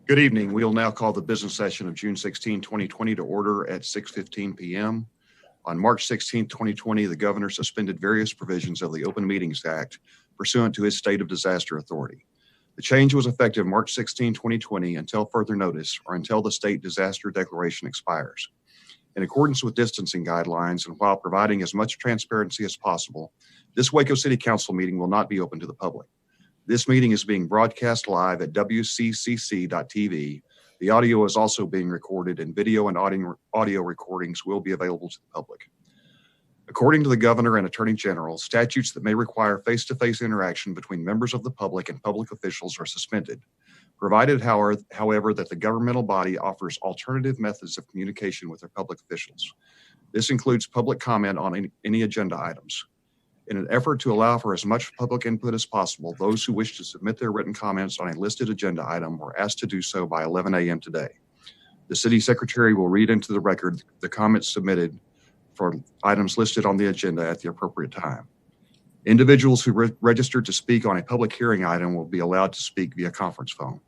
Good evening. We will now call the business session of June 16, 2020 to order at 6:15 p.m. On March 16, 2020, the governor suspended various provisions of the Open Meetings Act pursuant to his state of disaster authority. The change was effective March 16, 2020 until further notice or until the state disaster declaration expires. In accordance with distancing guidelines and while providing as much transparency as possible, this Waco City Council meeting will not be open to the public. This meeting is being broadcast live at wccc.tv. The audio is also being recorded, and video and audio recordings will be available to the public. According to the governor and attorney general, statutes that may require face-to-face interaction between members of the public and public officials are suspended, provided, however, that the governmental body offers alternative methods of communication with their public officials. This includes public comment on any agenda items. In an effort to allow for as much public input as possible, those who wish to submit their written comments on a listed agenda item were asked to do so by 11 a.m. today. The city secretary will read into the record the comments submitted for items listed on the agenda at the appropriate time. Individuals who registered to speak on a public hearing item will be allowed to speak via conference phone.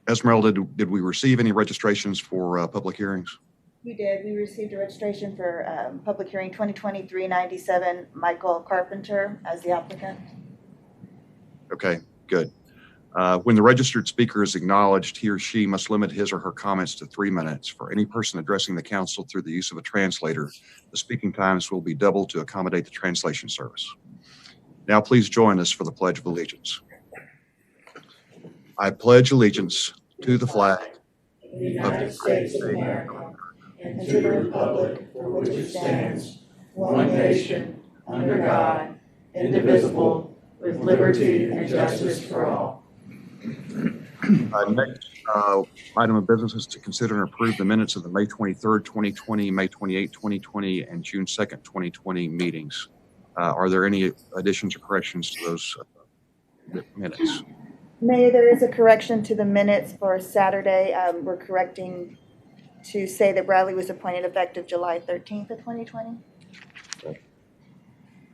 Esmeralda, did we receive any registrations for public hearings? We did. We received a registration for public hearing 2020-397, Michael Carpenter as the applicant. Okay, good. When the registered speaker is acknowledged, he or she must limit his or her comments to 3 minutes. For any person addressing the council through the use of a translator, the speaking times will be doubled to accommodate the translation service. Now please join us for the Pledge of Allegiance. I pledge allegiance to the flag of the United States of America and to the republic for which it stands, one nation, under God, indivisible, with liberty and justice for all. Next item of business is to consider and approve the minutes of the May 23rd, 2020, May 28th, 2020, and June 2nd, 2020 meetings. Are there any additions or corrections to those minutes? Mayor, there is a correction to the minutes for Saturday. We're correcting to say that Bradley was appointed effective July 13th of 2020. Okay.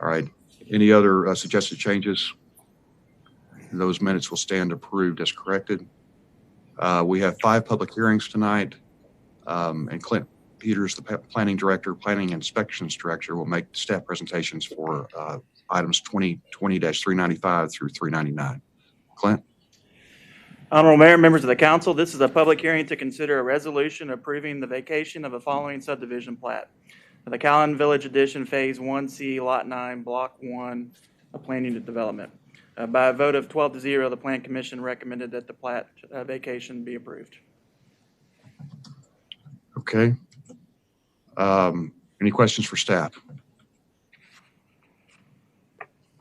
All right. Any other suggested changes? Those minutes will stand approved as corrected. We have 5 public hearings tonight, and Clint Peters, the planning director, planning inspections director, will make staff presentations for items 2020-395 through 399. Clint? Honorable Mayor, members of the council, this is a public hearing to consider a resolution approving the vacation of the following subdivision plat. The Callan Village Addition Phase 1C, Lot 9, Block 1 of Planning and Development. By a vote of 12-0, the Plan Commission recommended that the plat vacation be approved. Okay. Any questions for staff?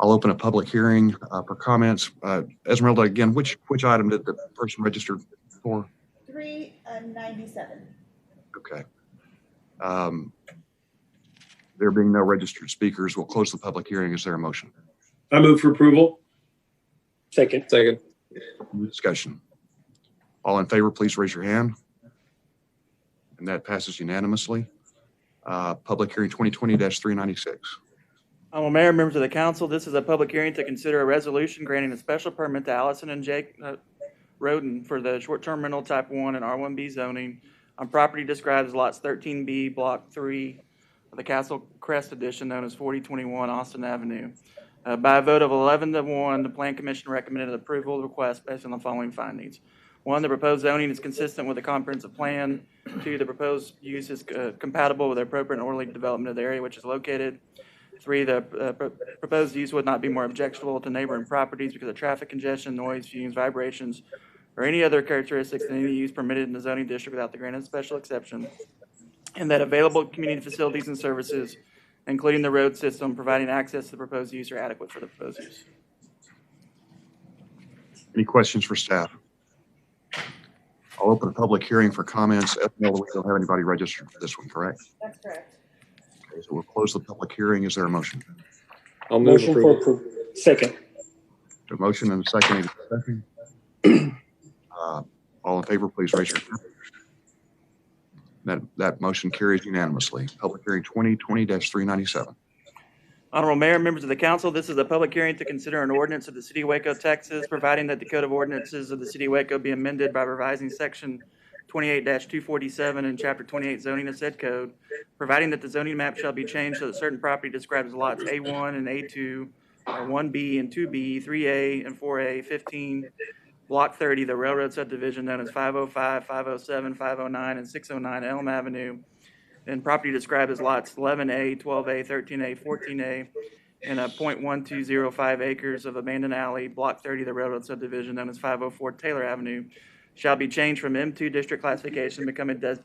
I'll open a public hearing for comments. Esmeralda, again, which item did the person register for? 397. Okay. There being no registered speakers, we'll close the public hearing. Is there a motion? I move for approval. Second. Discussion. All in favor, please raise your hand. And that passes unanimously. Public hearing 2020-396. Honorable Mayor, members of the council, this is a public hearing to consider a resolution granting a special permit to Allison and Jake Roden for the short-term rental type 1 and R1B zoning on property described as lots 13B, block 3 of the Castle Crest Edition, known as 4021 Austin Avenue. By a vote of 11-1, the Plan Commission recommended approval of the request based on the following findings. 1, the proposed zoning is consistent with the comprehensive plan. 2, the proposed use is compatible with the appropriate and orderly development of the area which is located. 3, the proposed use would not be more objectionable to neighboring properties because of traffic congestion, noise, fumes, vibrations, or any other characteristics than any use permitted in the zoning district without the granted special exception. And that available community facilities and services, including the road system, providing access to the proposed use, are adequate for the proposed use. Any questions for staff? I'll open a public hearing for comments. No, we don't have anybody registered for this one, correct? That's correct. Okay, so we'll close the public hearing. Is there a motion? I'll move for approval. Second. A motion and a second. Any discussion? All in favor, please raise your hand. That motion carries unanimously. Public hearing 2020-397. Honorable Mayor, members of the council, this is a public hearing to consider an ordinance of the City of Waco, Texas, providing that the Code of Ordinances of the City of Waco be amended by revising Section 28-247 and Chapter 28 zoning of said code, providing that the zoning map shall be changed so that certain property described as lots A1 and A2 are 1B and 2B, 3A and 4A, 15, Block 30, the railroad subdivision known as 505, 507, 509, and 609 Elm Avenue, and property described as lots 11A, 12A, 13A, 14A, and a .1205 acres of abandoned alley, Block 30, the railroad subdivision known as 504 Taylor Avenue, shall be changed from M2 district classification,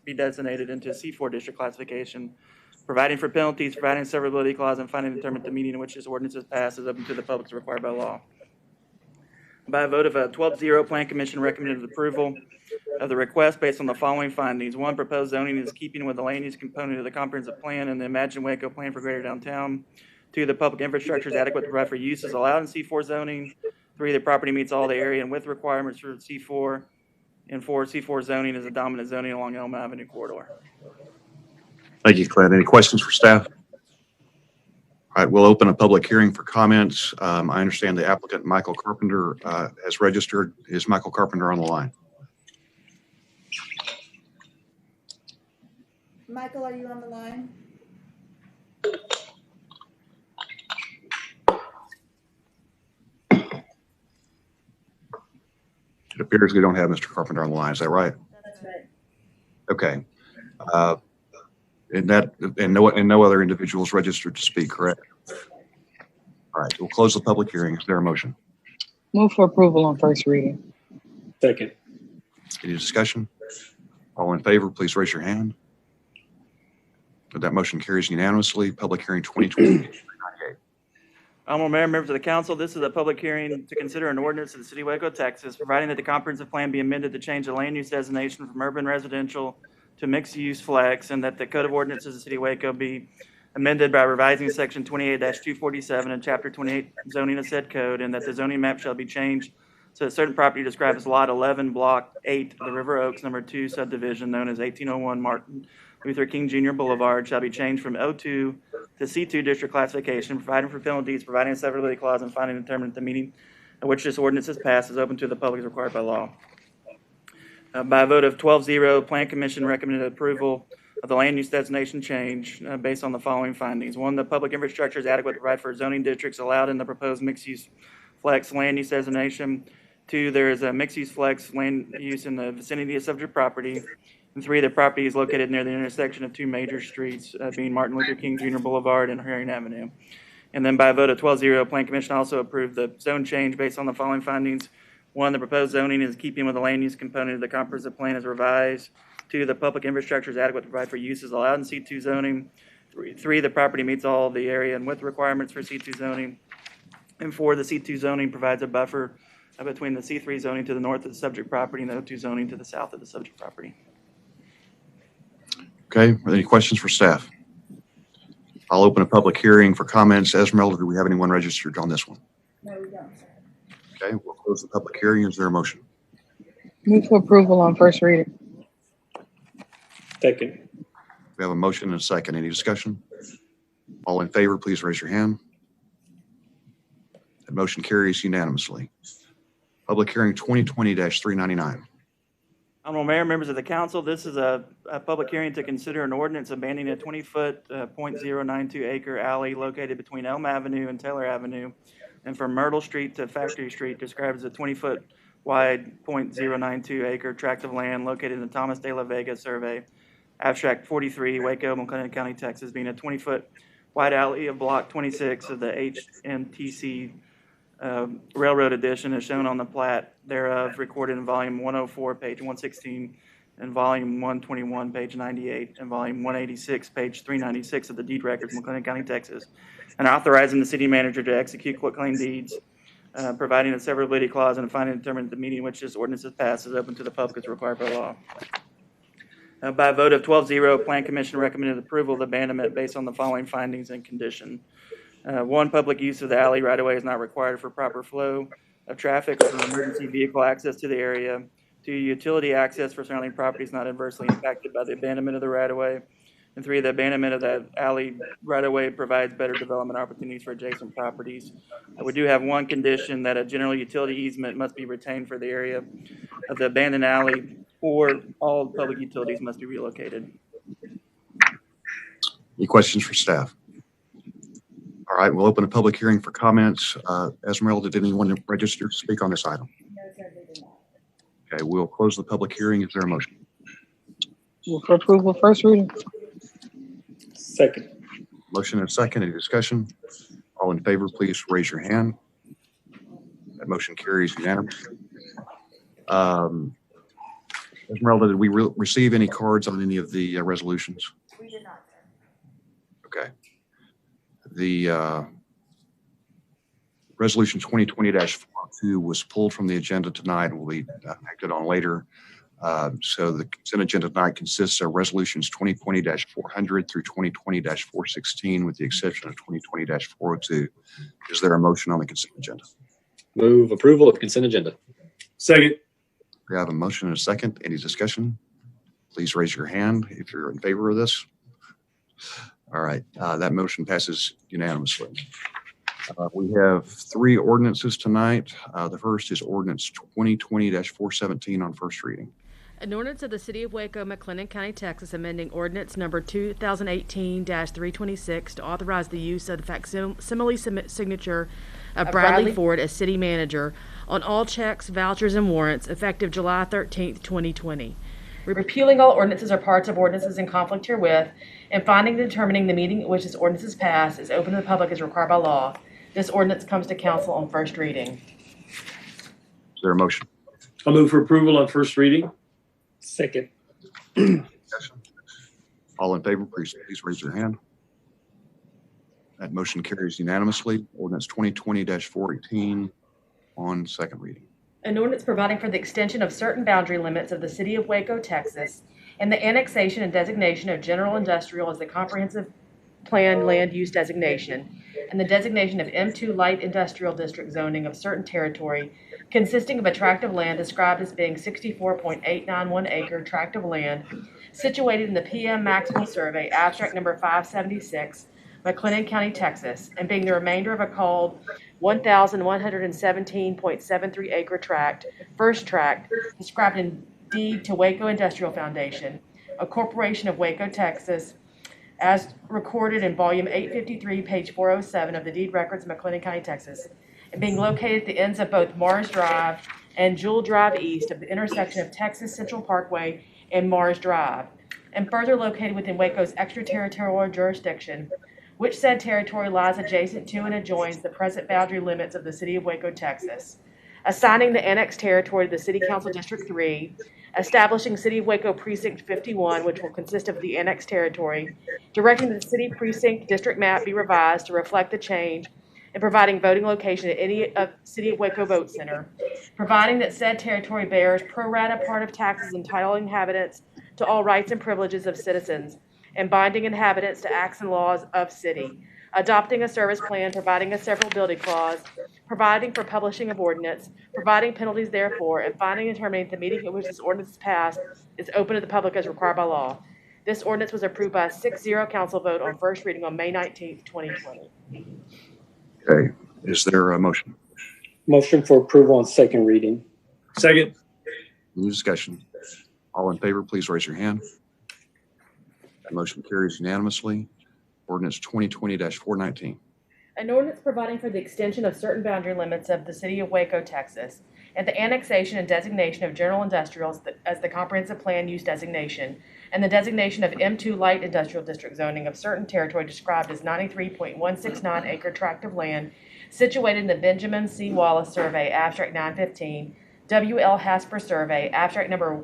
be designated into C4 district classification, providing for penalties, providing a severability clause, and finding determined the meeting in which this ordinance is passed is open to the public as required by law. By a vote of 12-0, Plan Commission recommended approval of the request based on the following findings. One, proposed zoning is keeping with the land use component of the comprehensive plan and the Imagine Waco plan for greater downtown. Two, the public infrastructure is adequate to provide for uses allowed in C4 zoning. Three, the property meets all the area and width requirements for C4. And four, C4 zoning is a dominant zoning along Elm Avenue corridor. Thank you, Clint. Any questions for staff? All right, we'll open a public hearing for comments. I understand the applicant, Michael Carpenter, has registered. Is Michael Carpenter on the line? Michael, are you on the line? It appears we don't have Mr. Carpenter on the line. Is that right? That's right. Okay. And no other individuals registered to speak, correct? All right, we'll close the public hearing. Is there a motion? Move for approval on first reading. Second. Any discussion? All in favor, please raise your hand. That motion carries unanimously. Public hearing 2020-398. Honorable Mayor, members of the council, this is a public hearing to consider an ordinance of the City of Waco, Texas, providing that the comprehensive plan be amended to change the land use designation from urban residential to mixed use flex, and that the Code of Ordinances of the City of Waco be amended by revising Section 28-247 and Chapter 28 zoning of said code, and that the zoning map shall be changed so that certain property described as Lot 11, Block 8, the River Oaks, Number 2 subdivision known as 1801 Martin Luther King Jr. Boulevard shall be changed from O2 to C2 district classification, providing for penalties, providing a severability clause, and finding determined the meeting at which this ordinance is passed is open to the public as required by law. By a vote of 12-0, Plan Commission recommended approval of the land use designation change based on the following findings. One, the public infrastructure is adequate to provide for zoning districts allowed in the proposed mixed-use flex land use designation. Two, there is a mixed-use flex land use in the vicinity of subject property. And three, the property is located near the intersection of two major streets, being Martin Luther King Jr. Boulevard and Herring Avenue. And then by a vote of 12-0, Plan Commission also approved the zone change based on the following findings. One, the proposed zoning is keeping with the land use component of the comprehensive plan as revised. Two, the public infrastructure is adequate to provide for uses allowed in C2 zoning. Three, the property meets all the area and width requirements for C2 zoning. And four, the C2 zoning provides a buffer between the C3 zoning to the north of the subject property and the O2 zoning to the south of the subject property. Okay, are there any questions for staff? I'll open a public hearing for comments. Esmeralda, do we have anyone registered on this one? No, we don't. Okay, we'll close the public hearing. Is there a motion? Move for approval on first reading. Second. We have a motion and a second. Any discussion? All in favor, please raise your hand. That motion carries unanimously. Public hearing 2020-399. Honorable Mayor, members of the council, this is a public hearing to consider an ordinance abandoning a 20-foot, .092 acre alley located between Elm Avenue and Taylor Avenue, and from Myrtle Street to Factory Street, described as a 20-foot wide, .092 acre tract of land located in the Thomas de la Vega survey, abstract 43, Waco, McLennan County, Texas, being a 20-foot wide alley of Block 26 of the HMTC Railroad Edition as shown on the plat thereof, recorded in volume 104, page 116, and volume 121, page 98, and volume 186, page 396 of the deed records, McLennan County, Texas, and authorizing the city manager to execute quitclaim deeds, providing a severability clause, and finding determined the meeting in which this ordinance is passed is open to the public as required by law. By a vote of 12-0, Plan Commission recommended approval of abandonment based on the following findings and condition. One, public use of the alley right-of-way is not required for proper flow of traffic or for emergency vehicle access to the area. Two, utility access for surrounding property is not adversely impacted by the abandonment of the right-of-way. And 3, the abandonment of that alley right-of-way provides better development opportunities for adjacent properties. We do have one condition that a general utility easement must be retained for the area of the abandoned alley, or all public utilities must be relocated. Any questions for staff? All right, we'll open a public hearing for comments. Esmeralda, did anyone register to speak on this item? Okay, we'll close the public hearing. Is there a motion? Move for approval, first reading. Second. Motion and a second. Any discussion? All in favor, please raise your hand. That motion carries unanimously. Esmeralda, did we receive any cards on any of the resolutions? We did not, sir. Okay. The resolution 2020-42 was pulled from the agenda tonight and will be acted on later. So the consent agenda tonight consists of resolutions 2020-400 through 2020-416, with the exception of 2020-402. Is there a motion on the consent agenda? Move approval of consent agenda. Second. We have a motion and a second. Any discussion? Please raise your hand if you're in favor of this. All right, that motion passes unanimously. We have 3 ordinances tonight. The first is ordinance 2020-417 on first reading. An ordinance of the City of Waco, McLennan County, Texas, amending ordinance number 2018-326 to authorize the use of the facsimile signature of Bradley Ford as city manager on all checks, vouchers, and warrants effective July 13th, 2020. Repealing all ordinances or parts of ordinances in conflict herewith, and finding and determining the meeting at which this ordinance is passed is open to the public as required by law. This ordinance comes to council on first reading. Is there a motion? I'll move for approval on first reading. Second. Discussion? All in favor, please raise your hand. That motion carries unanimously. Ordinance 2020-418 on second reading. An ordinance providing for the extension of certain boundary limits of the City of Waco, Texas, and the annexation and designation of general industrial as the comprehensive plan land use designation, and the designation of M2 light industrial district zoning of certain territory consisting of a tract of land described as being 64.891 acre tract of land situated in the PM Maxwell Survey, abstract number 576, McLennan County, Texas, and being the remainder of a called 1,117.73 acre tract, first tract, described in deed to Waco Industrial Foundation, a corporation of Waco, Texas, as recorded in volume 853, page 407 of the deed records of McLennan County, Texas, and being located at the ends of both Mars Drive and Jewel Drive East of the intersection of Texas Central Parkway and Mars Drive, and further located within Waco's extraterritorial jurisdiction, which said territory lies adjacent to and adjoins the present boundary limits of the City of Waco, Texas, assigning the annexed territory to the City Council District 3, establishing City of Waco Precinct 51, which will consist of the annexed territory, directing that the City Precinct District map be revised to reflect the change, and providing voting location at any of City of Waco vote center, providing that said territory bears pro rata part of taxes entitling inhabitants to all rights and privileges of citizens, and binding inhabitants to acts and laws of city, adopting a service plan, providing a severability clause, providing for publishing of ordinance, providing penalties therefore, and finding and terminating the meeting at which this ordinance is passed is open to the public as required by law. This ordinance was approved by a 6-0 council vote on first reading on May 19th, 2020. Okay, is there a motion? Motion for approval on second reading. Second. Any discussion? All in favor, please raise your hand. That motion carries unanimously. Ordinance 2020-419. An ordinance providing for the extension of certain boundary limits of the City of Waco, Texas, and the annexation and designation of general industrial as the comprehensive plan use designation, and the designation of M2 light industrial district zoning of certain territory described as 93.169 acre tract of land situated in the Benjamin C. Wallace Survey, abstract 915, W.L. Hasper Survey, abstract number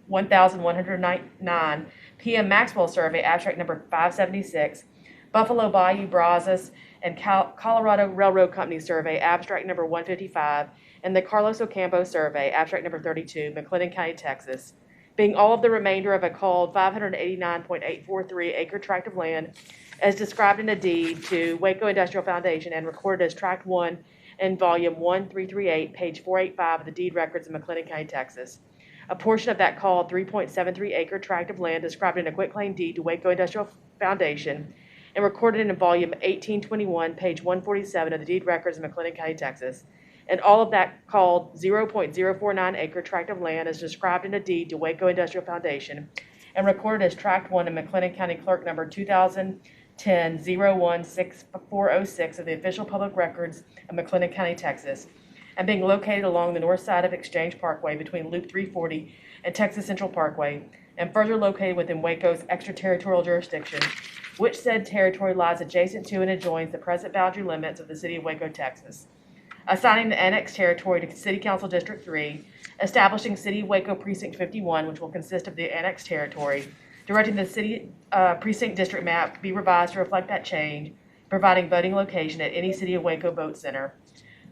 1109, PM Maxwell Survey, abstract number 576, Buffalo Bayou Brazos and Colorado Railroad Company Survey, abstract number 155, and the Carlos Ocampo Survey, abstract number 32, McLennan County, Texas, being all of the remainder of a called 589.843 acre tract of land as described in a deed to Waco Industrial Foundation and recorded as tract 1 in volume 1338, page 485 of the deed records of McLennan County, Texas. a portion of that called 3.73 acre tract of land described in a quitclaim deed to Waco Industrial Foundation and recorded in volume 1821, page 147 of the deed records in McLennan County, Texas. And all of that called 0.049 acre tract of land is described in a deed to Waco Industrial Foundation and recorded as Tract 1 in McLennan County Clerk number 2010-016406 of the official public records of McLennan County, Texas, and being located along the north side of Exchange Parkway between Loop 340 and Texas Central Parkway, and further located within Waco's extraterritorial jurisdiction, which said territory lies adjacent to and adjoins the present boundary limits of the city of Waco, Texas. Assigning the annexed territory to City Council District 3, establishing City of Waco Precinct 51, which will consist of the annexed territory, directing the city precinct district map be revised to reflect that change, providing voting location at any City of Waco vote center,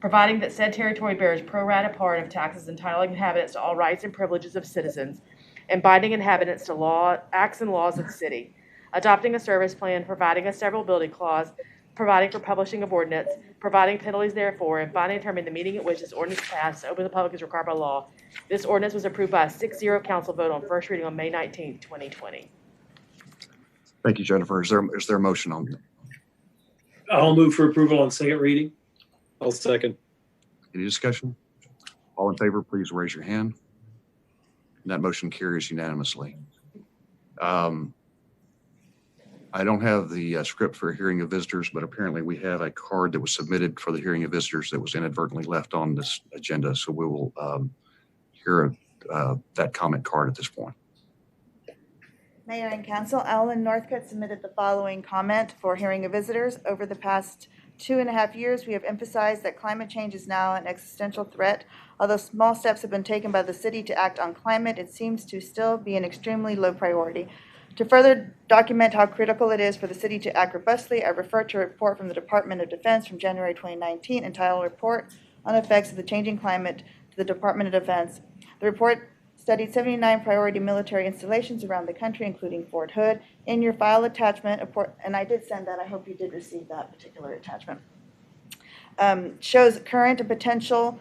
providing that said territory bears pro rata part of taxes entitling inhabitants to all rights and privileges of citizens, and binding inhabitants to acts and laws of the city, adopting a service plan, providing a severability clause, providing for publishing of ordinance, providing penalties therefore, and finally determining the meeting at which this ordinance passed open to the public is required by law. This ordinance was approved by a 6-0 council vote on first reading on May 19, 2020. Thank you, Jennifer. Is there a motion on that? I'll move for approval on second reading. I'll second. Any discussion? All in favor, please raise your hand. And that motion carries unanimously. I don't have the script for hearing of visitors, but apparently we have a card that was submitted for the hearing of visitors that was inadvertently left on this agenda. So we will hear that comment card at this point. Mayor and Council, Alan Northcutt submitted the following comment for hearing of visitors. Over the past 2.5 years, we have emphasized that climate change is now an existential threat. Although small steps have been taken by the city to act on climate, it seems to still be an extremely low priority. To further document how critical it is for the city to act robustly, I refer to a report from the Department of Defense from January 2019 entitled Report on Effects of the Changing Climate to the Department of Defense. The report studied 79 priority military installations around the country, including Fort Hood. In your file attachment, and I did send that, I hope you did receive that particular attachment, shows current and potential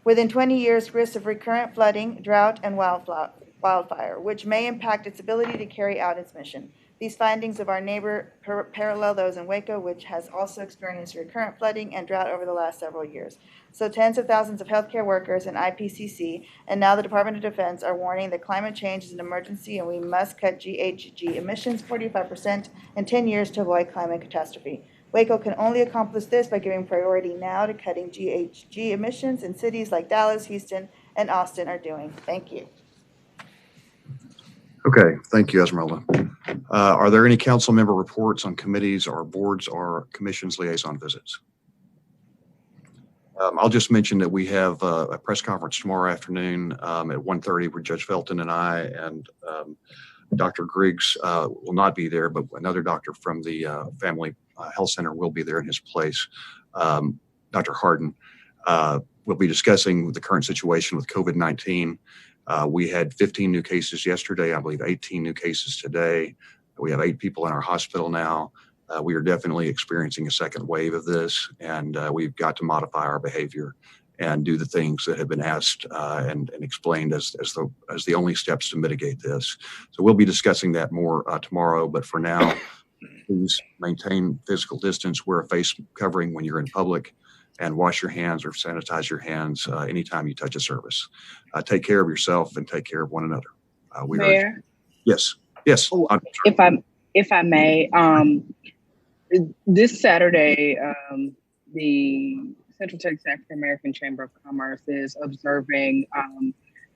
within 20 years risks of recurrent flooding, drought, and wildfire, which may impact its ability to carry out its mission. These findings of our neighbor parallel those in Waco, which has also experienced recurrent flooding and drought over the last several years. So tens of thousands of healthcare workers and IPCC, and now the Department of Defense, are warning that climate change is an emergency and we must cut GHG emissions 45% in 10 years to avoid climate catastrophe. Waco can only accomplish this by giving priority now to cutting GHG emissions in cities like Dallas, Houston, and Austin are doing. Thank you. Okay, thank you, Esmeralda. Are there any council member reports on committees or boards or commissions liaison visits? I'll just mention that we have a press conference tomorrow afternoon at 1:30 where Judge Felton and I and Dr. Griggs will not be there, but another doctor from the Family Health Center will be there in his place. Dr. Harden will be discussing the current situation with COVID-19. We had 15 new cases yesterday, I believe 18 new cases today. We have 8 people in our hospital now. We are definitely experiencing a second wave of this, and we've got to modify our behavior and do the things that have been asked and explained as the only steps to mitigate this. So we'll be discussing that more tomorrow, but for now, please maintain physical distance, wear a face covering when you're in public, and wash your hands or sanitize your hands anytime you touch a surface. Take care of yourself and take care of one another. Mayor? Yes. If I may, this Saturday, the Central Texas African American Chamber of Commerce is observing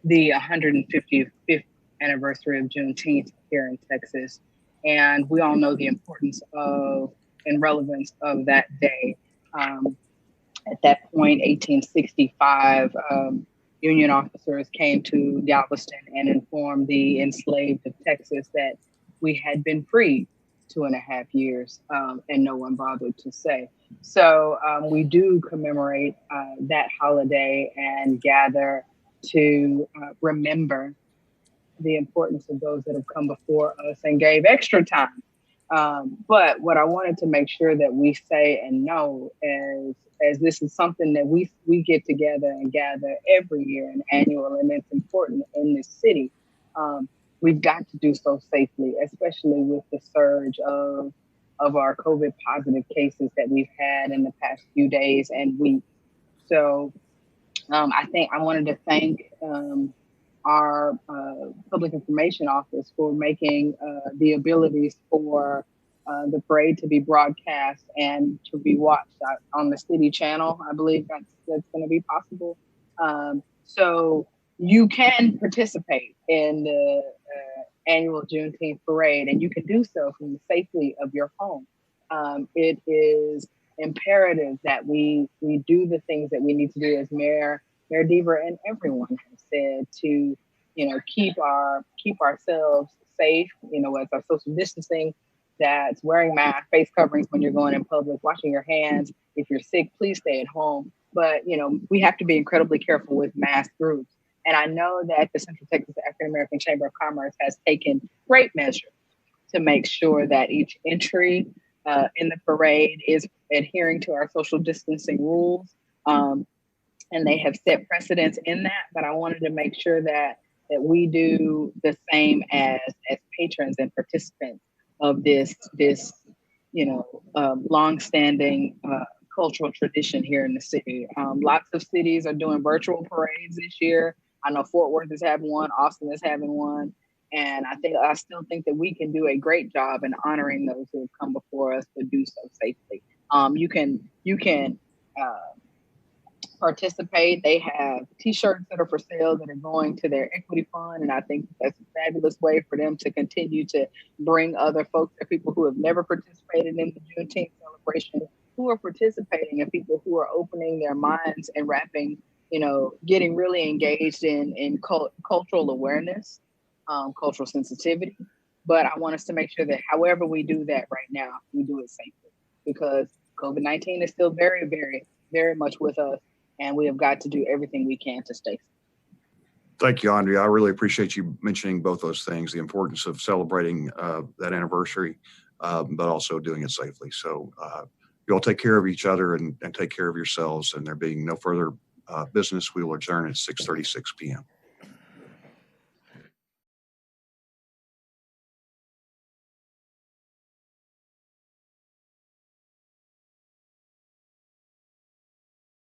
the 155th anniversary of Juneteenth here in Texas. And we all know the importance of and relevance of that day. At that point, 1865, Union officers came to Galveston and informed the enslaved of Texas that we had been freed 2.5 years, and no one bothered to say. So we do commemorate that holiday and gather to remember the importance of those that have come before us and gave extra time But what I wanted to make sure that we say and know as this is something that we get together and gather every year and annual, and it's important in this city. We've got to do so safely, especially with the surge of our COVID positive cases that we've had in the past few days and weeks. So I think I wanted to thank our public information office for making the abilities for the parade to be broadcast and to be watched on the city channel. I believe that's going to be possible. So you can participate in the annual Juneteenth parade, and you can do so from the safety of your home. It is imperative that we do the things that we need to do, as Mayor Deaver and everyone has said, to keep ourselves safe. As our social distancing, that's wearing masks, face coverings when you're going in public, washing your hands. If you're sick, please stay at home. But we have to be incredibly careful with mass groups. And I know that the Central Texas African American Chamber of Commerce has taken great measures to make sure that each entry in the parade is adhering to our social distancing rules. And they have set precedents in that, but I wanted to make sure that we do the same as patrons and participants of this longstanding cultural tradition here in the city. Lots of cities are doing virtual parades this year. I know Fort Worth is having one, Austin is having one, and I still think that we can do a great job in honoring those who have come before us, but do so safely. You can participate. They have T-shirts that are for sale that are going to their equity fund, and I think that's a fabulous way for them to continue to bring other folks, or people who have never participated in the Juneteenth celebration, who are participating, and people who are opening their minds and wrapping, getting really engaged in cultural awareness, cultural sensitivity. But I want us to make sure that however we do that right now, we do it safely, because COVID-19 is still very, very, very much with us. And we have got to do everything we can to stay safe. Thank you, Andrea. I really appreciate you mentioning both those things, the importance of celebrating that anniversary, but also doing it safely. So you all take care of each other and take care of yourselves. And there being no further business, we will adjourn at 6:36 p.m.